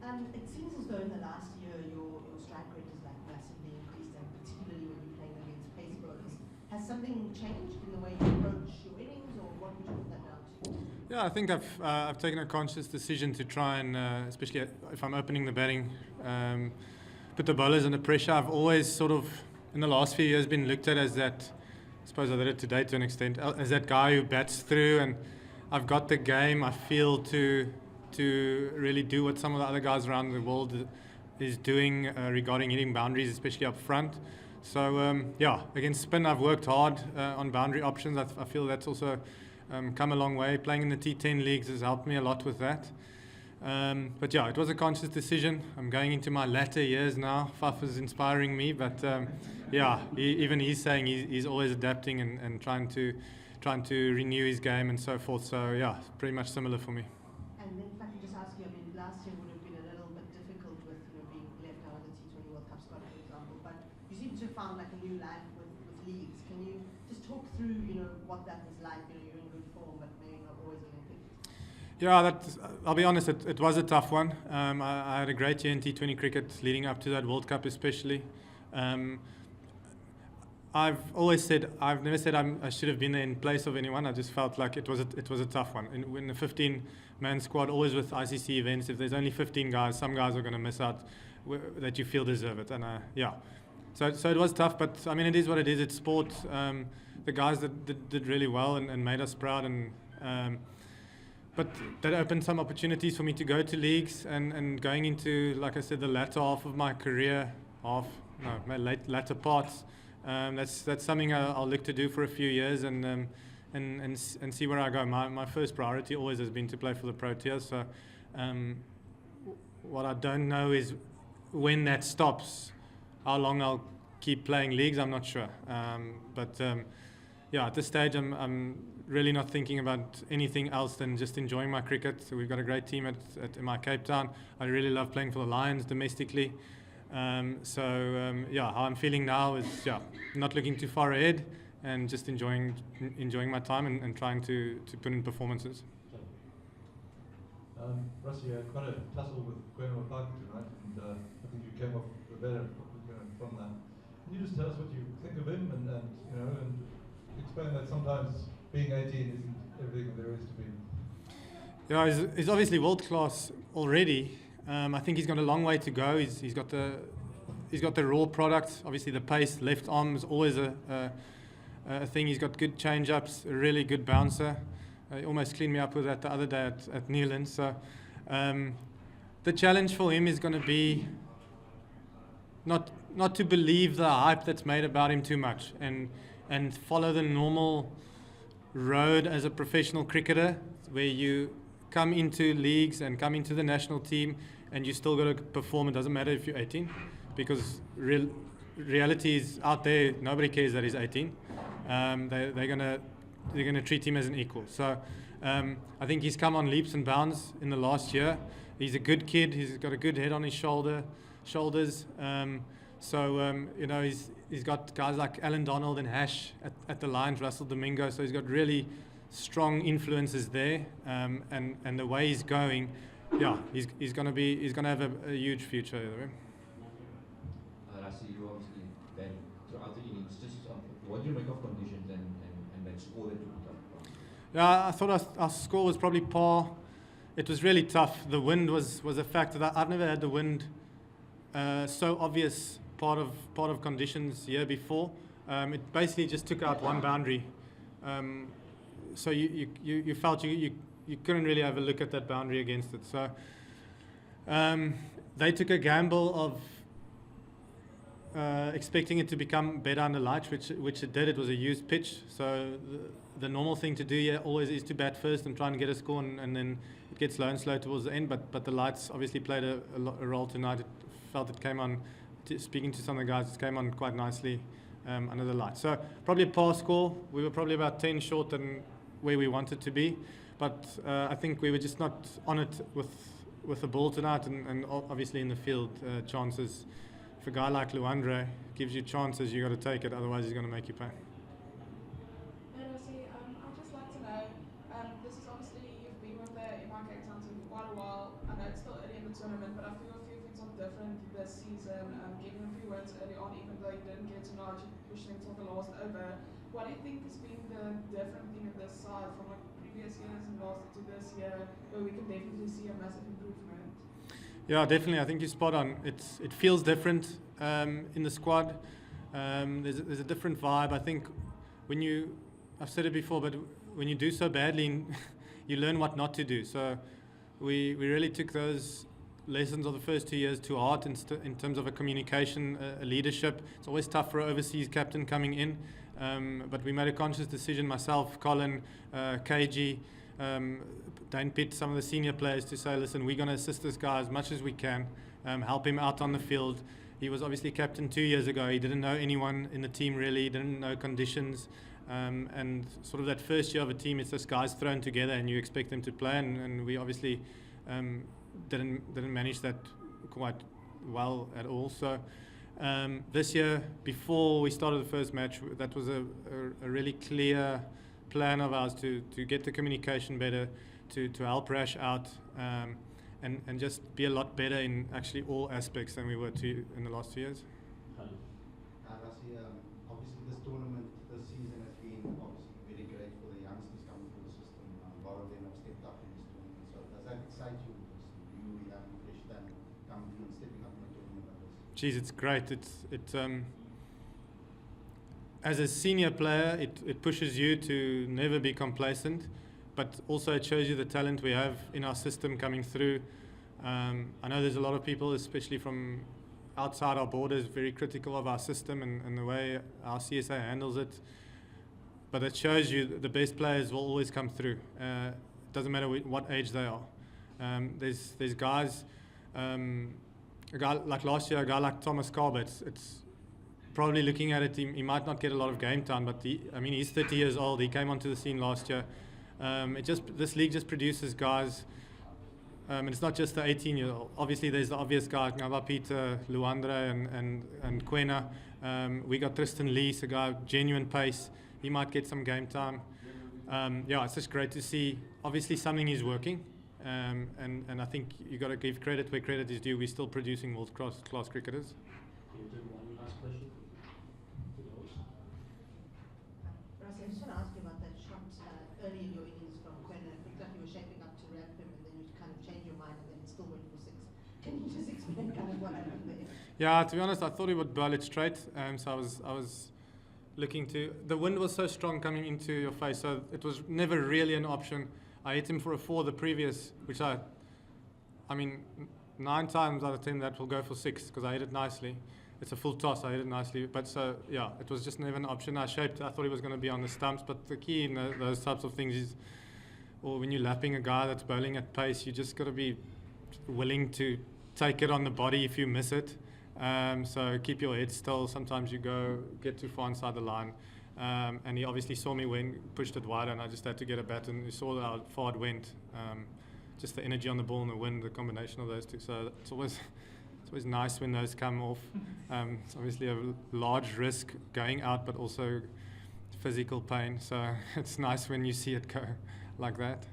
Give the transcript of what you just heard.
It seems as though in the last year your strike rate is like massively increased, and particularly when you're playing against pace bowlers. Has something changed in the way you approach your innings, or what would you put that down to? Yeah, I think I've taken a conscious decision to try and, especially if I'm opening the batting, put the bowlers under pressure. I've always sort of, in the last few years, been looked at as that, I suppose I did it today to an extent, as that guy who bats through, and I've got the game, I feel, to really do what some of the other guys around the world is doing regarding hitting boundaries, especially up front. So, yeah, against spin, I've worked hard on boundary options. I feel that's also come a long way. Playing in the T10 leagues has helped me a lot with that. But yeah, it was a conscious decision. I'm going into my latter years now. Faf is inspiring me, but yeah, even he's saying he's always adapting and trying to renew his game and so forth. So yeah, pretty much similar for me. And then if I could just ask you, I mean, last year would have been a little bit difficult with being left out of the T20 World Cup squad, for example. But you seem to have found like a new life with leagues. Can you just talk through what that was like? You're in good form, but maybe not always getting picked. Yeah, I'll be honest, it was a tough one. I had a great year in T20 cricket leading up to that World Cup especially. I've always said, I've never said I should have been there in place of anyone. I just felt like it was a tough one. In the 15-man squad, always with ICC events, if there's only 15 guys, some guys are going to miss out that you feel deserve it. And yeah, so it was tough, but I mean, it is what it is. It's sport. The guys that did really well and made us proud, but that opened some opportunities for me to go to leagues and going into, like I said, the latter half of my career, my latter parts. That's something I'll look to do for a few years and see where I go. My first priority always has been to play for the Proteas. So what I don't know is when that stops, how long I'll keep playing leagues. I'm not sure. But yeah, at this stage, I'm really not thinking about anything else than just enjoying my cricket. So we've got a great team at my Cape Town. I really love playing for the Lions domestically. Yeah, how I'm feeling now is not looking too far ahead and just enjoying my time and trying to put in performances. Rassie, you had quite a tussle with Quentin Parker tonight, and I think you came off the better from that. Can you just tell us what you think of him and explain that sometimes being 18 isn't everything there is to be? Yeah, he's obviously world class already. I think he's got a long way to go. He's got the raw product. Obviously, the pace, left arm is always a thing. He's got good change-ups, a really good bouncer. He almost cleaned me up with that the other day at Newland. So the challenge for him is going to be not to believe the hype that's made about him too much and follow the normal road as a professional cricketer, where you come into leagues and come into the national team and you still got to perform. It doesn't matter if you're 18, because reality is out there. Nobody cares that he's 18. They're gonna treat him as an equal. So I think he's come on leaps and bounds in the last year. He's a good kid. He's got a good head on his shoulders. He's got guys like Alan Donald and Hash at the Lions, Russell Domingo. So he's got really strong influences there, and the way he's going, yeah, he's gonna have a huge future. Rassie, you obviously then throughout the innings, just what do you make of conditions and that score that you put up? Yeah, I thought our score was probably par. It was really tough. The wind was a factor. I've never had the wind so obvious part of conditions year before. It basically just took out one boundary. So you felt you couldn't really have a look at that boundary against it. So they took a gamble of expecting it to become better under lights, which it did. It was a used pitch. So the normal thing to do here always is to bat first and try and get a score, and then it gets slow and slow towards the end. But the lights obviously played a role tonight. It came on. Speaking to some of the guys, it came on quite nicely under the lights. So probably a par score. We were probably about 10 short than where we wanted to be, but I think we were just not on it with the ball tonight, and obviously in the field chances. If a guy like Luandre gives you chances, you got to take it. Otherwise, he's going to make you pay. Rassie, I'd just like to know. This is obviously you've been with the MI Cape Town team for quite a while. I know it's still early in the the tournament, but I feel a few things are different this season. Getting a few wins early on, even though you didn't get to Nige, pushing until the last over. What do you think has been the different thing in this side from like previous years and last to this year, where we can definitely see a massive improvement? Yeah, definitely. I think you're spot on. It feels different in the squad. There's a different vibe. I think I've said it before, but when you do so badly, you learn what not to do. So we really took those lessons of the first 2 years to heart in terms of a communication, a leadership. It's always tough for an overseas captain coming in, but we made a conscious decision, myself, Colin, KG, Dane Pitt, some of the senior players, to say, listen, we're going to assist this guy as much as we can, help him out on the field. He was obviously captain 2 years ago. He didn't know anyone in the team really, he didn't know conditions. And sort of that first year of a team, it's just guys thrown together and you expect them to play. And we obviously didn't manage that quite well at all. So this year, before we started the first match, that was a really clear plan of ours to get the communication better, to help Rash out, and just be a lot better in actually all aspects than we were in the last 2 years. Rassie, obviously this tournament this season has been obviously very great for the youngsters coming through the system. A lot of them have stepped up in this tournament. So does that excite you? You young fresh talent coming through and stepping up in a tournament like this? Geez, it's great. As a senior player, it pushes you to never be complacent, but also it shows you the talent we have in our system coming through. I know there's a lot of people, especially from outside our borders, very critical of our system and the way our CSA handles it. But it shows you the best players will always come through. It doesn't matter what age they are. There's guys, a guy like last year, a guy like Thomas Carver, it's probably looking at it, he might not get a lot of game time, but he's 30 years old. He came onto the scene last year. This league just produces guys, and it's not just the 18-year-old. Obviously, there's the obvious guys, Ngaba Peter, Luandre, and Quena. We got Tristan Lees, a guy with genuine pace. He might get some game time. It's just great to see. Obviously, something is working, and I think you got to give credit where credit is due. We're still producing world-class cricketers. Can you take one last question to those? Rassie, I just want to ask you about that shot early in your innings from Quinn. It looked like you were shaping up to wrap him, and then you kind of changed your mind, and then it still went for six. Can you just explain kind of what happened there? Yeah, to be honest, I thought he would bowl it straight. So I was looking to. The wind was so strong coming into your face, so it was never really an option. I hit him for a 4 the previous, which I mean, 9 times out of 10 that will go for 6 because I hit it nicely. It's a full toss, I hit it nicely. But so, yeah, it was just never an option. I thought he was going to be on the stumps, but the key in those types of things is, or when you're lapping a guy that's bowling at pace, you just got to be willing to take it on the body if you miss it. So keep your head still. Sometimes you get too far inside the line. And he obviously saw me when pushed it wide, and I just had to get a bat, and he saw how far it went. Just the energy on the ball and the wind, the combination of those two. So it's always nice when those come off. It's obviously a large risk going out, but also physical pain. So it's nice when you see it go like that.